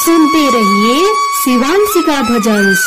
सुनते रहिए शिवांशिका भजन्स।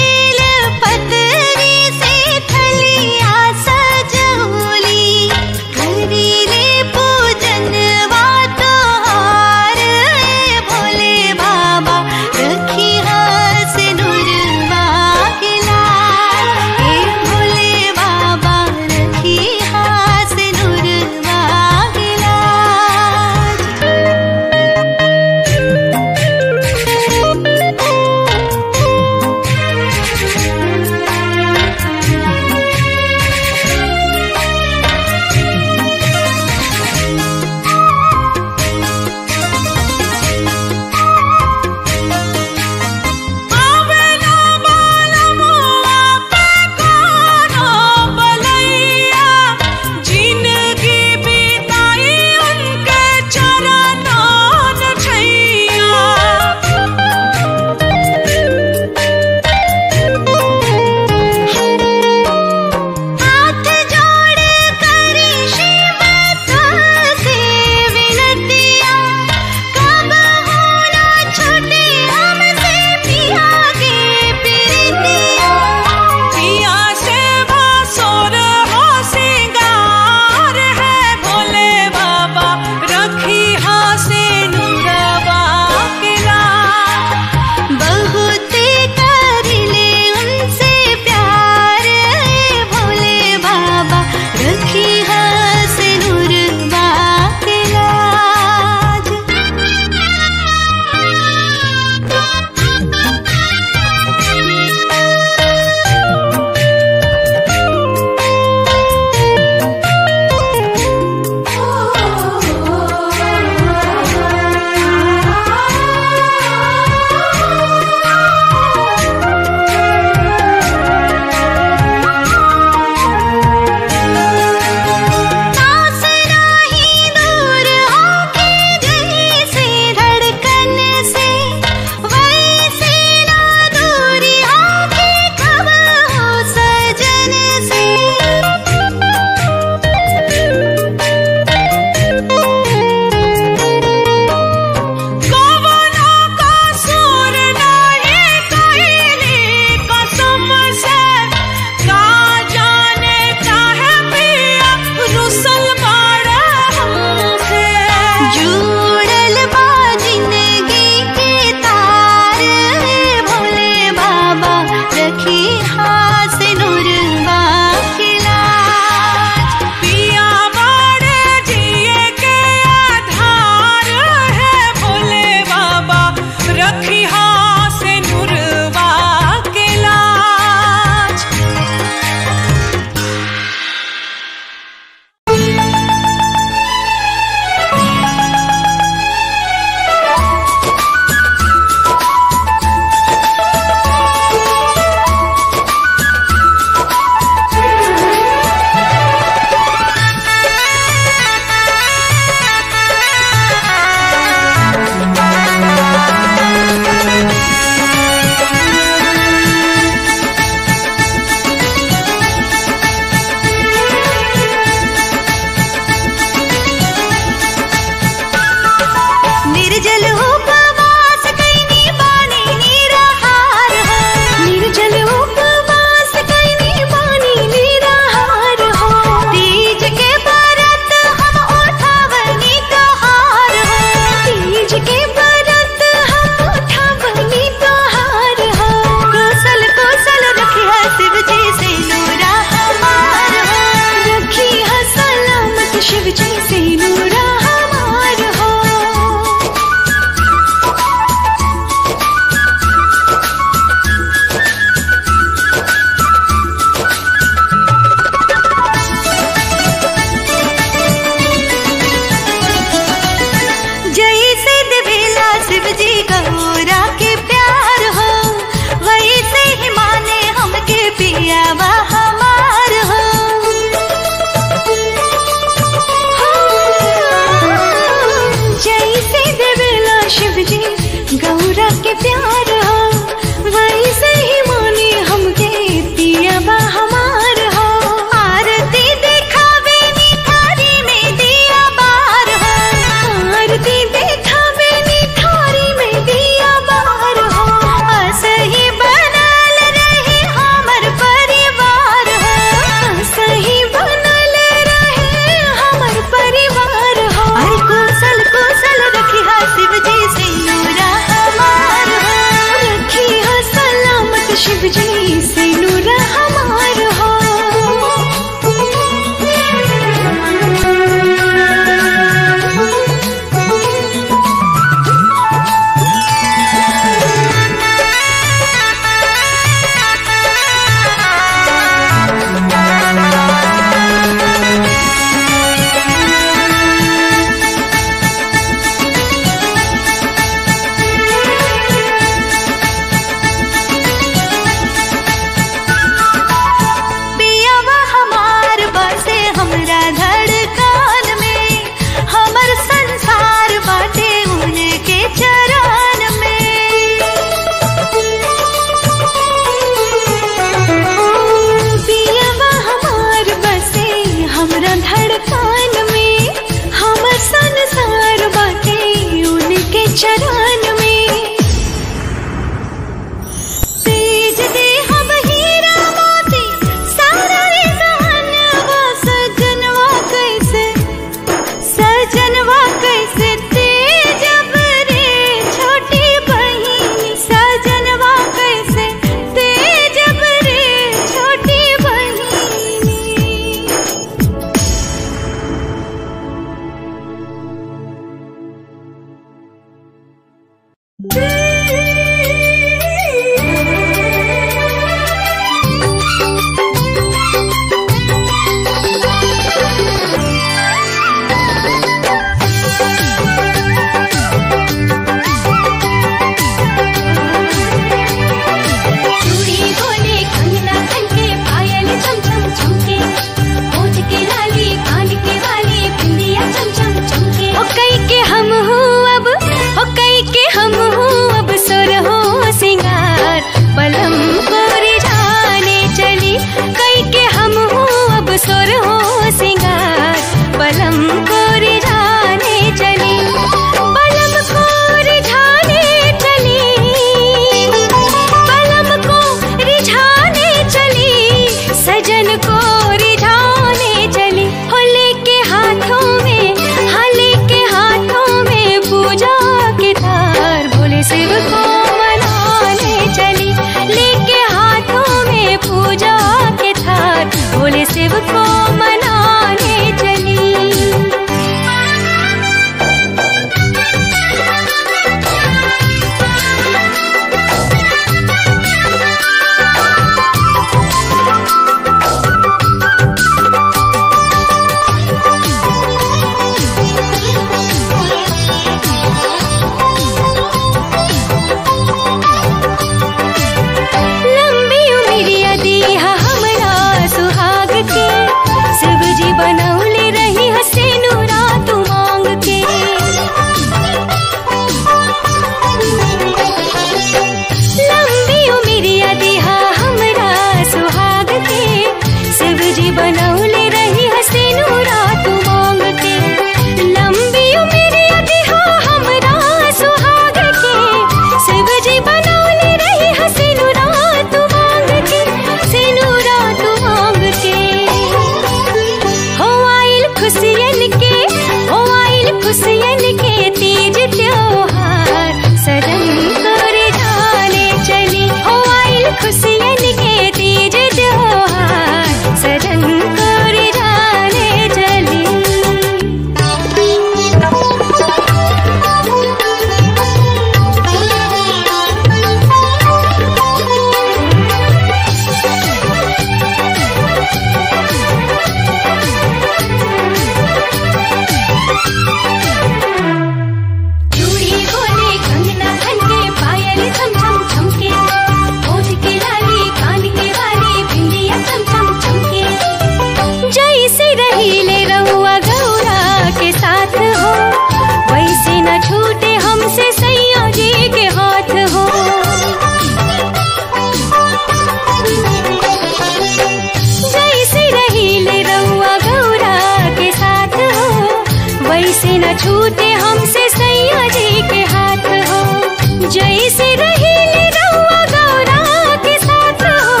छूटे हमसे सैया जी के हाथ हो, जैसे रहीले रउआ गौरा के साथ हो,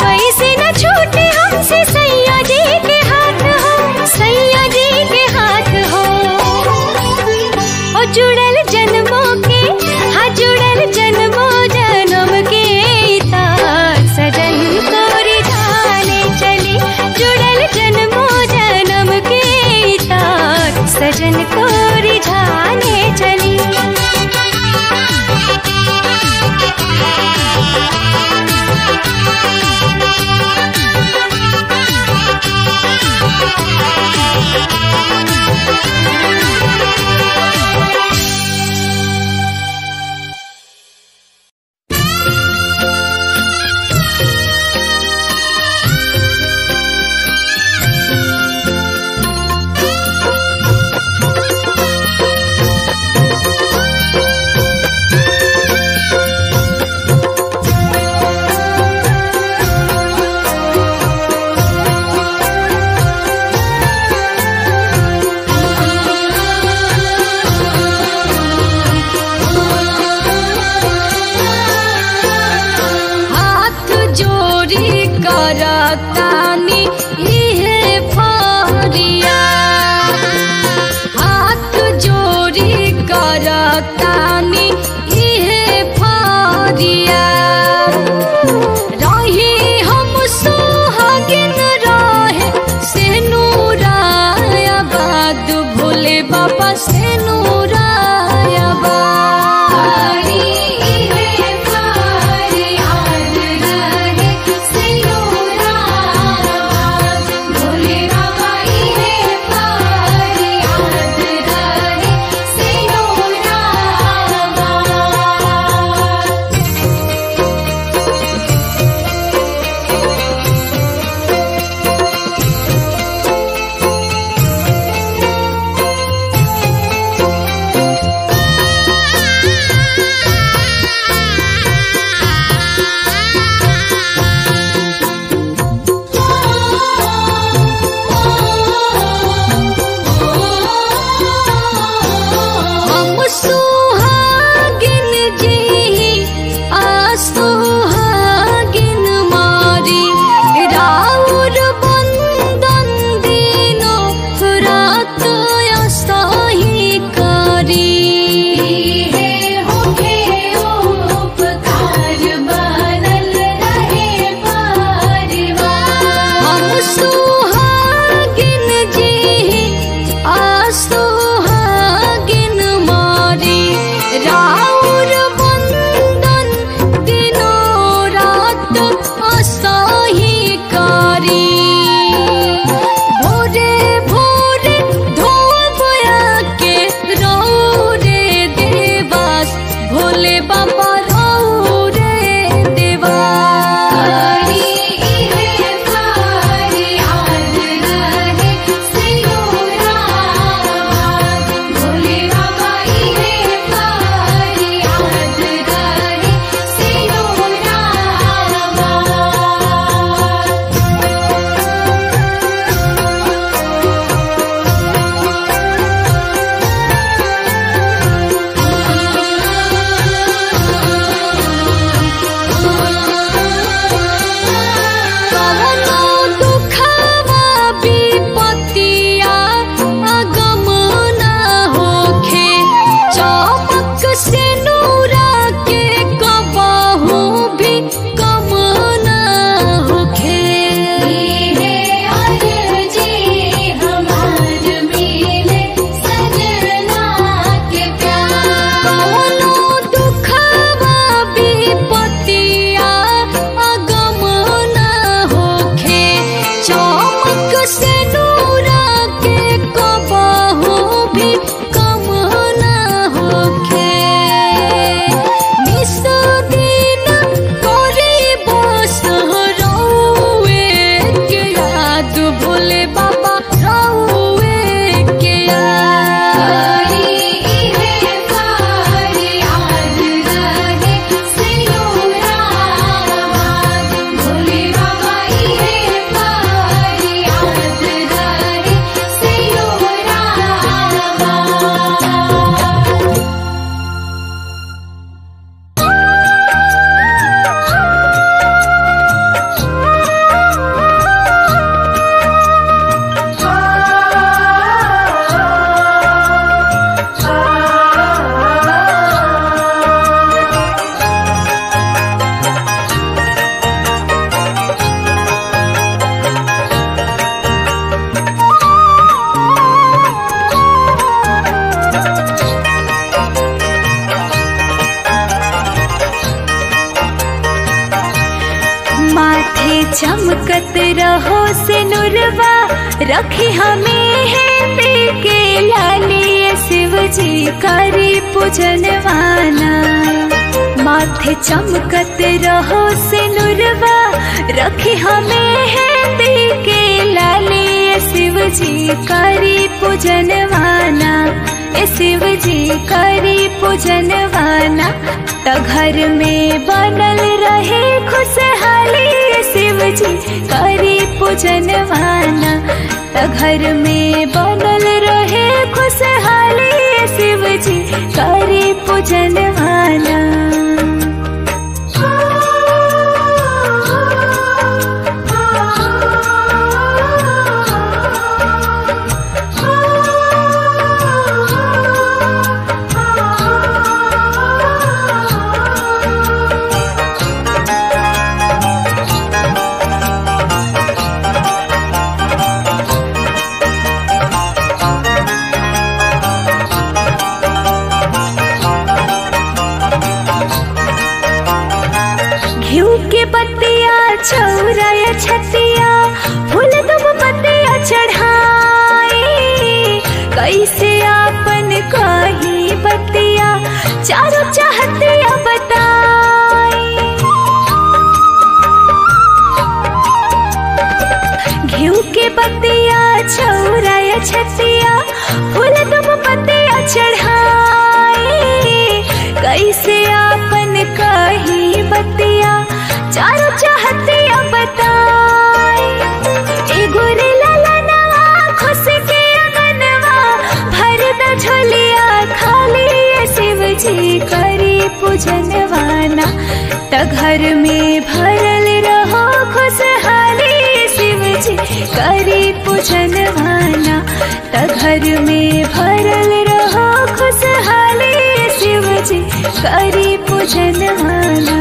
वैसे न छूटे हमसे सैया जी के हाथ हो, सैया जी के हाथ हो। ओ जुड़ल जन्मों के, हाँ जुड़ल जन्मों जन्म के तार सजन को रिझाने चली, जुड़ल जन्मों जन्म के तार सजन को रिझाने चली। चमकत रहो से नुरवा रखी हमें है के लाली शिव जी करी पूजनवाना। माथे चमकत रहो से नुरवा रखी हमें है के लाली शिव जी करी पूजनवाना। शिव जी करी पूजनवाना त घर में बनल रहे खुशहाली। शिव जी करी पूजनवाना त घर में बनल रहे खुशहाली। शिव जी करी पूजनवाना। चौराया छतिया फूल दुब पतिया चढ़ाई। कैसे आपन कही बतिया चारों चाहतिया बताई। घिउ के बतिया चौराया छतिया फूल दुब पतिया चढ़ाई। कैसे आपन कही बतिया चारों चाहतिया बताई। एगो रे ललनवा खुश के अगनवा भर द झोलिया खाली। शिव जी करी पूजनवाना त घर में भरल रहो खुशहाली। शिव जी करी पूजनवाना त घर में भरल रहो खुशहाली। शिव जी करी पूजनवाना।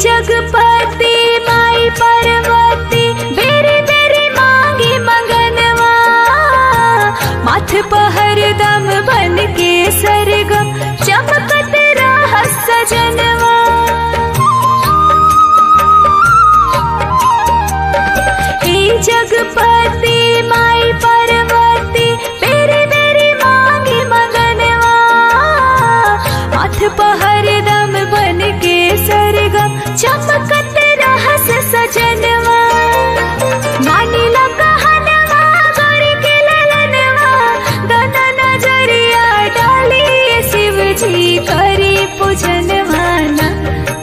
जगपति माई पार्वती बेरे बेरे मांगी मंगनवा। माथ पहर दम बन के सरगम चमकत रह सजनवा। हे जगपति माई पार्वती बेरे बेरे मांगी मंगनवा। माथ पहर दम बन के सरगम चमकत रहस सजनवा। मानिला कहनवा गौरी के ललनवा दादा नजरिया डाली। शिव जी करी पूजनवाना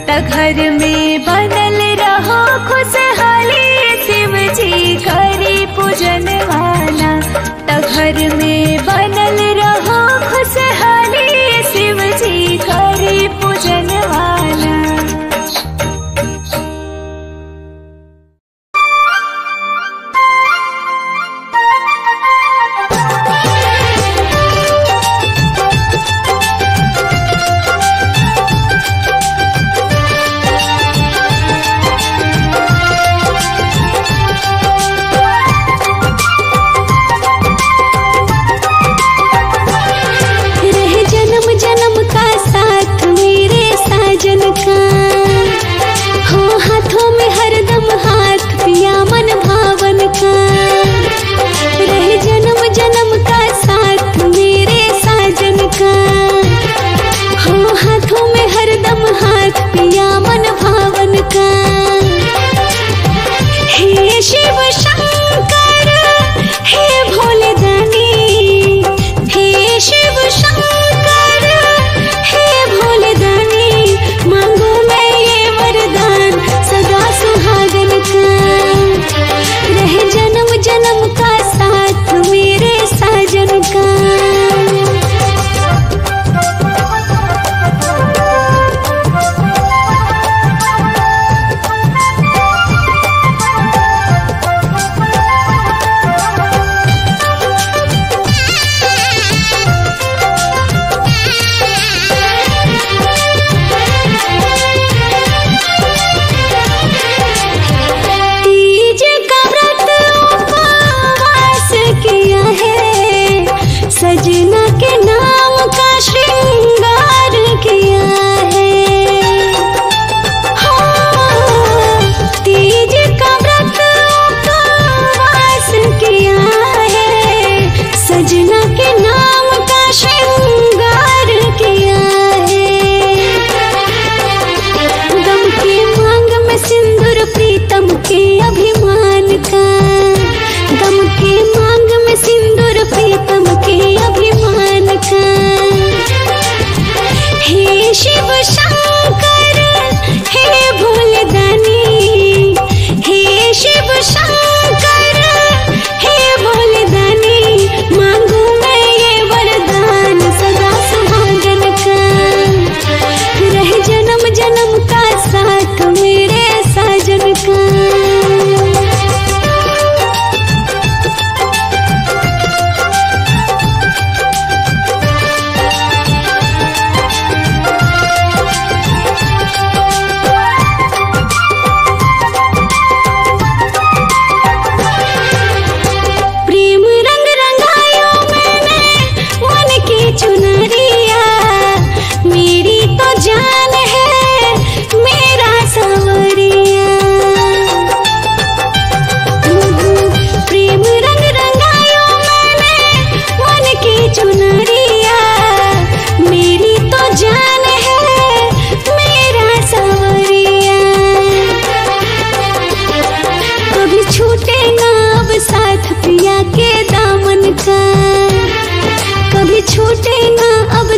त घर में बनल रहो खुशहाली। शिव जी करी पूजनवाना त घर में बनल रहो खुशहाली। शिव जी करी पूजनवाना।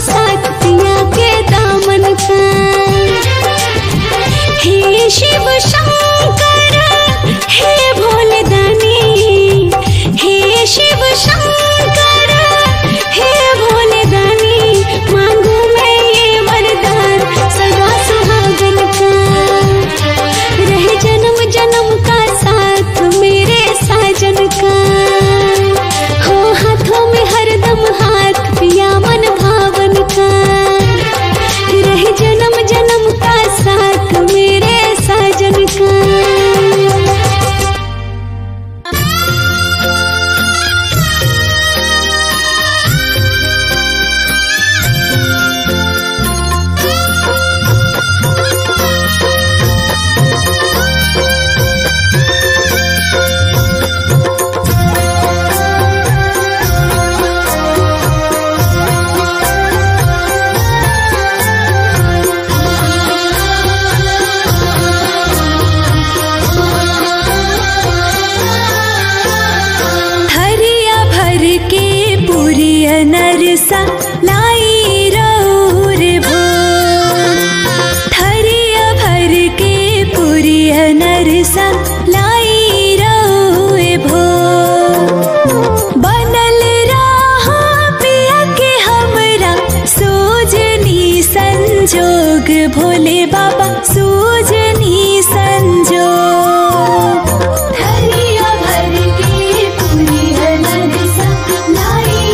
साथ पिया के दामन का। हे शिव शंकर हे भोलेदानी, हे शिव शंकर हे भोलेदानी, मांगू मैं ये वरदान सदा सुहागन का। रहे जन्म जन्म का साथ मेरे साजन का, हो हाथों में हरदम हाथ पिया मन भावन का। रहे जन्म जन्म का साथ मेरे साजन का। नरसा लाई रौर भोग, थरिया भर के पुरिया नरसा लाई रौर भोग। बनल रहा पिया के हमरा सूजनी संजोग, भोले बाबा सूजनी संजोग। थरिया भर के पुरिया नरसा लाई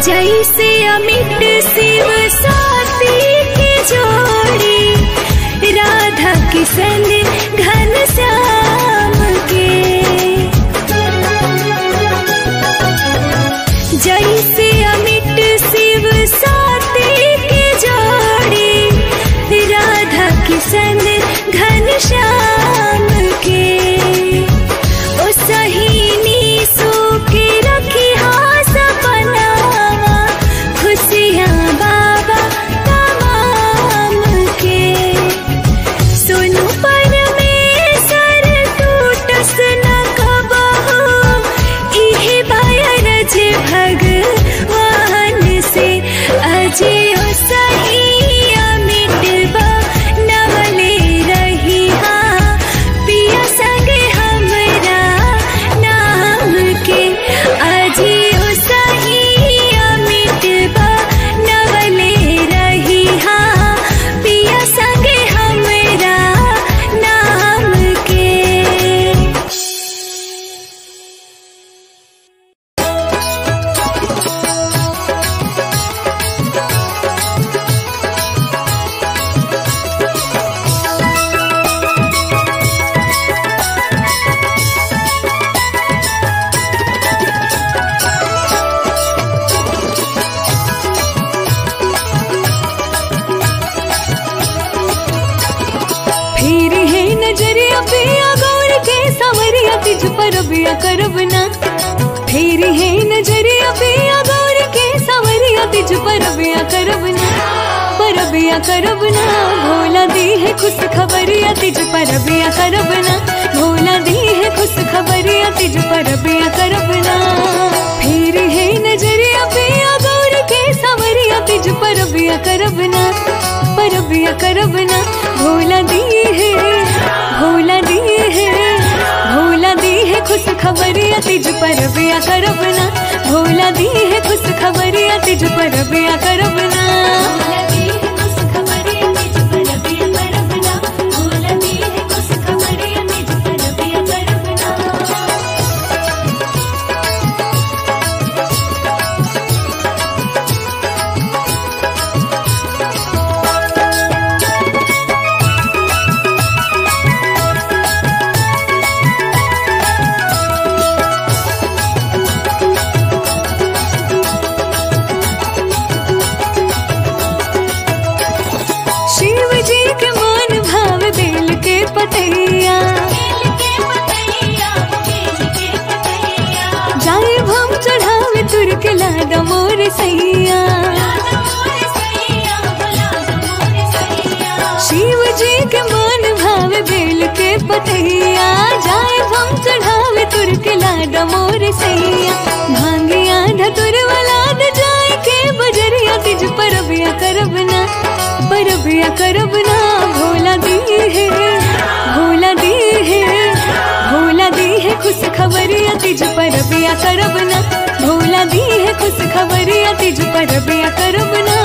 जैसे अमिट शिव साथी की जोड़ी राधा किशन घनश्याम के। जैसे अमिट शिव साथी की जोड़ी राधा किशन घनश्याम के। ओ सहीनी सो के रखी हाँ सपनावा खुशियाँ बाबा तमाम के। सोनू परमेश्वर टूटस न कबहू इहे बायरज भगवान से। अजियो सही अमिट नवले रही हाँ पिया संगे हमरा नाम के। अजियो सही अमिट नवले रही हाँ पिया संगे हमरा नाम के। फिर है नजरिया पिया गौर के संवरिया तिज पर बिया करब ना। फिर है नजरिया पिया गौर के संवरिया तिज पर बिया करब ना। पर बिया करब ना भोला दी है खुश खबरिया तिज पर बिया करब ना। भोला दी है खुश खबरिया तिज पर बिया करब ना। फिर है नजरिया पिया गौर के संवरिया तिज पर बिया करब ना। पर बिया करब ना भोला दी है भोला दी है भोला दी है खुश खबरिया तिज पर बिया करब ना। भोला दी है खुश खबरिया तिज पर बिया करब ना। शिव जी के मान भाव बेल के पतैया जाए भम चढ़ावे तुर के लादा मोर सैया। शिव जी के मान भाव बेल के पतैया जाए भम चढ़ावे तुर के लादा मोर सैया। भांगिया धतुर वाला जाए के बजरिया तिज पर बिया करब ना। पर बिया करब ना भोला दी है भोला दी है भोला दी है खुश खबरिया तिज पर बिया करब ना। भोला दी है खुश खबरिया तिज पर बिया करब ना।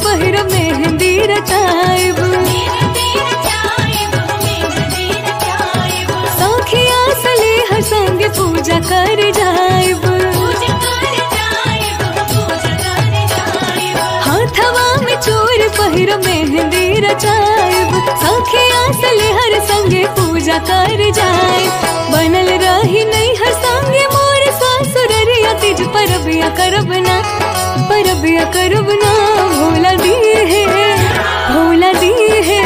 पहिर मेहंदी रचाइब सखिया सलेह संग पूजा कर जाइब। हाथवा में चूर पहिर मेहंदी रचाइब सखिया सलेहर संगे पूजा कर जाइब। बनल रही नहीं हर संगे मोर सासुररिया तिज पर बिया करब ना। पर बिया करब ना भोला दी है भोला दी है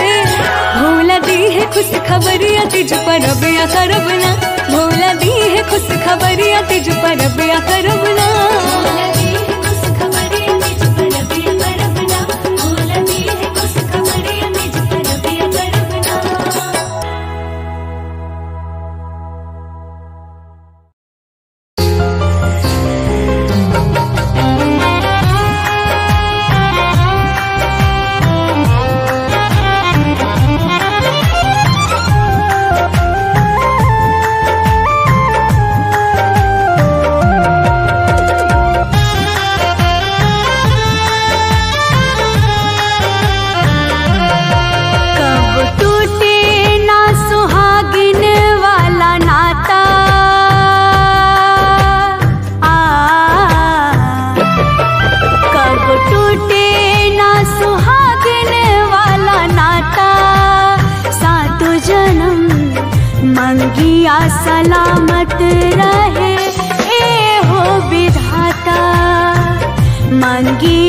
भोला दी है खुश खबरिया तिज पर बिया करब ना। भोला दी है खुश खबरिया तिज पर बिया करब ना।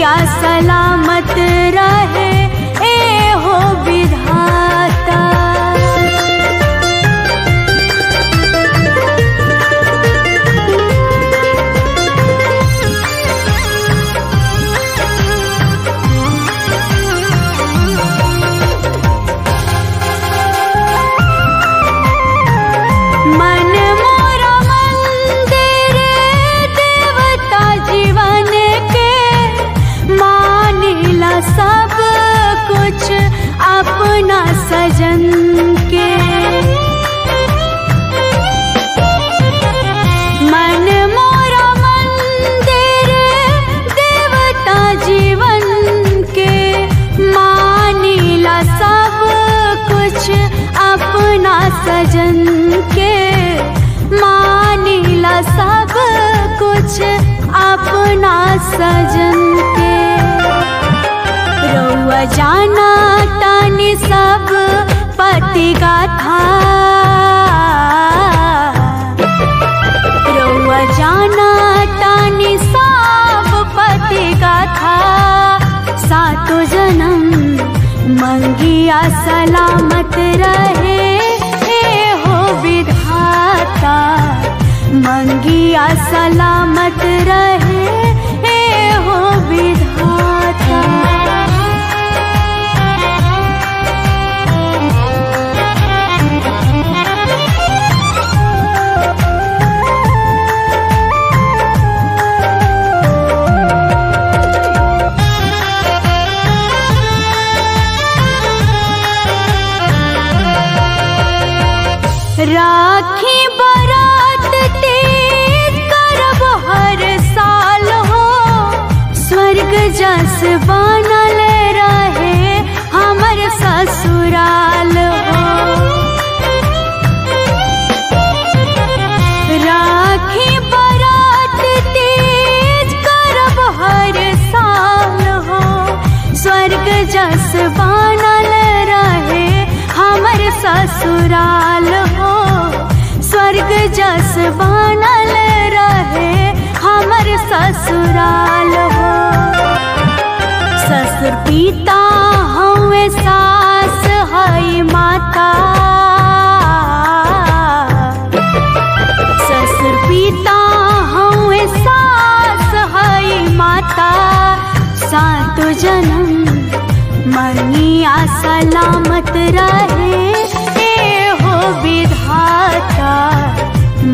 मंगिया सलामत रहे ए हो विधाता। मन मोरा मंदिर देवता जीवन के, मानिला सब कुछ अपना सजन के। मन मोरा मंदिर देवता जीवन के, मानिला सब कुछ अपना सजन के। मानिला सब कुछ अपना सजन के। रउआ जाना तानी सब पति गाथा, रउआ जाना तानी सब पति गाथा। सातों जन्म मंगिया सलामत रहे ए हो विधाता। मंगिया सलामत रहे ए हो विधाता। राखी बरात तीज करब हर साल हो, स्वर्ग जस बनल रहे हमर ससुराल हो। राखी बरात तीज करब हर साल हो, स्वर्ग जस बनल रहे हमर ससुराल हो। स्वर्ग जस बनल रहे हमर ससुराल हो। ससुर पिता हमें सास हई माता। ससुर पिता हमें सास हई माता। सातों जन्म मंगिया सलामत रहे ए हो विधाता।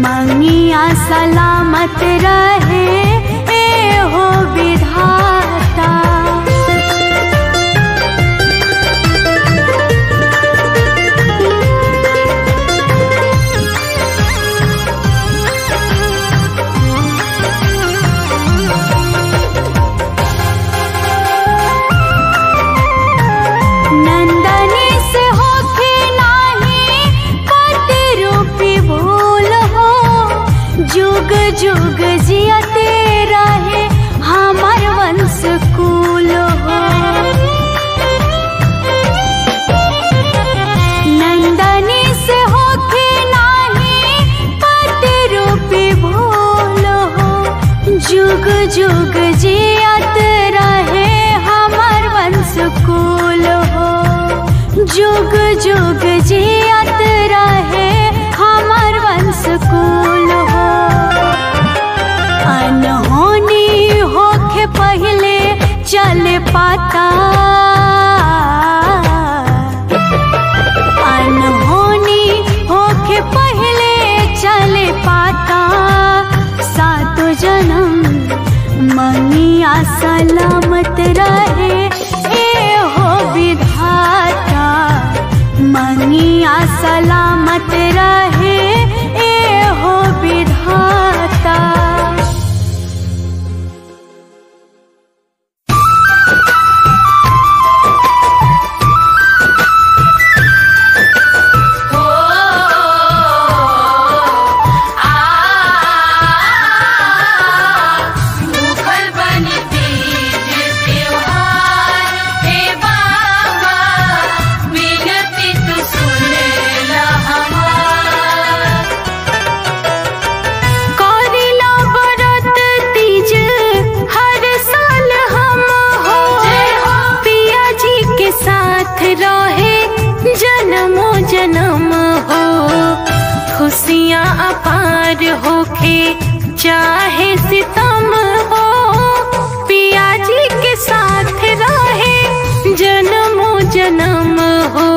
मंगिया सलामत रहे ए हो विधाता। नंदनी से होके नाही पति रूपी भूल हो, जुग जुग जियते रहे हमर वंश कुल हो। नंदनी से होके नाही पति रूपी भूल हो, जुग जुग जियत रहे हमर वंश कुल हो। जुग जुग जियत रहे हमर वंश कुल हो। अनहोनी होके पहले चल पाता। अनहोनी होके पहले चल पाता। सातों जन्म मंगिया सलामत रहे ए हो विधाता। मंगिया सलामत रहे ए हो विधाता। हमार प्यार होखे चाहे सितम हो, पिया जी के साथ रहे जन्मों जन्म हो,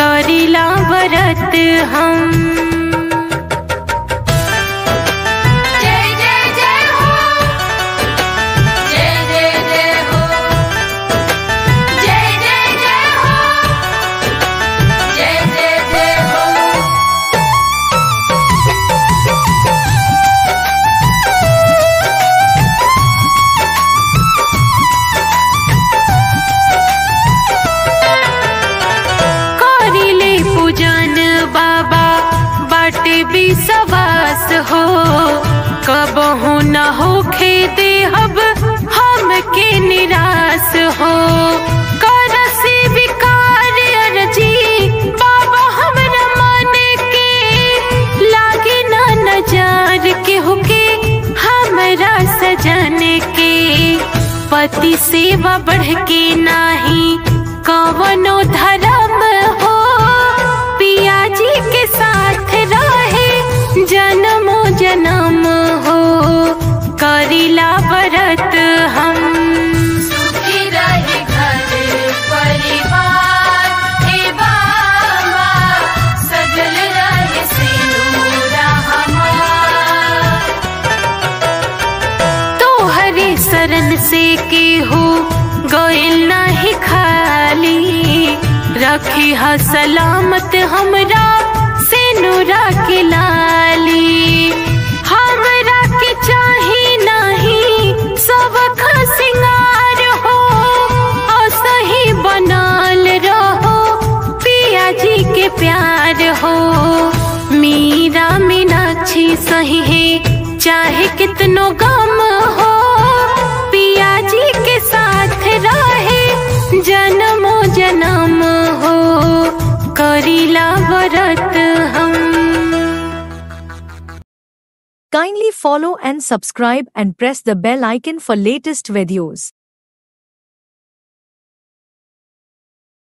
करीला व्रत हम। जय जय जय हो, जय जय जय हो, जय जय जय हो, जय जय जय हो। करिले पूजन बाबा बाटे विश्वास हो, कबहू न होखे देहब हमके निराश हो। कर से विकार अर्जी बाबा हमरा मन के, लागे ना नजार के होके हमरा सजन के। पति सेवा बढ़ के नाही कवनो धर्म हो, पिया जी के साथ रहे जन्मों जन्म हो, करीला व्रत हम। सुखी रहे घर परिवार हे बाबा, सजल रहे सिंदूरा हमार। तोहरे शरण से केहू गइल नाही खाली, रखी ह सलामत हमरा सिनुरा के लाली। हमरा के चाही नाही सब सिंगार हो, असही बनल रहो पिया जी के प्यार हो। मीरा मीनाक्षी सही है चाहे कितनो गम हो, पिया जी के साथ रहे जन्मों जन्म हो, करीला व्रत हम। Kindly follow and subscribe and press the bell icon for latest videos.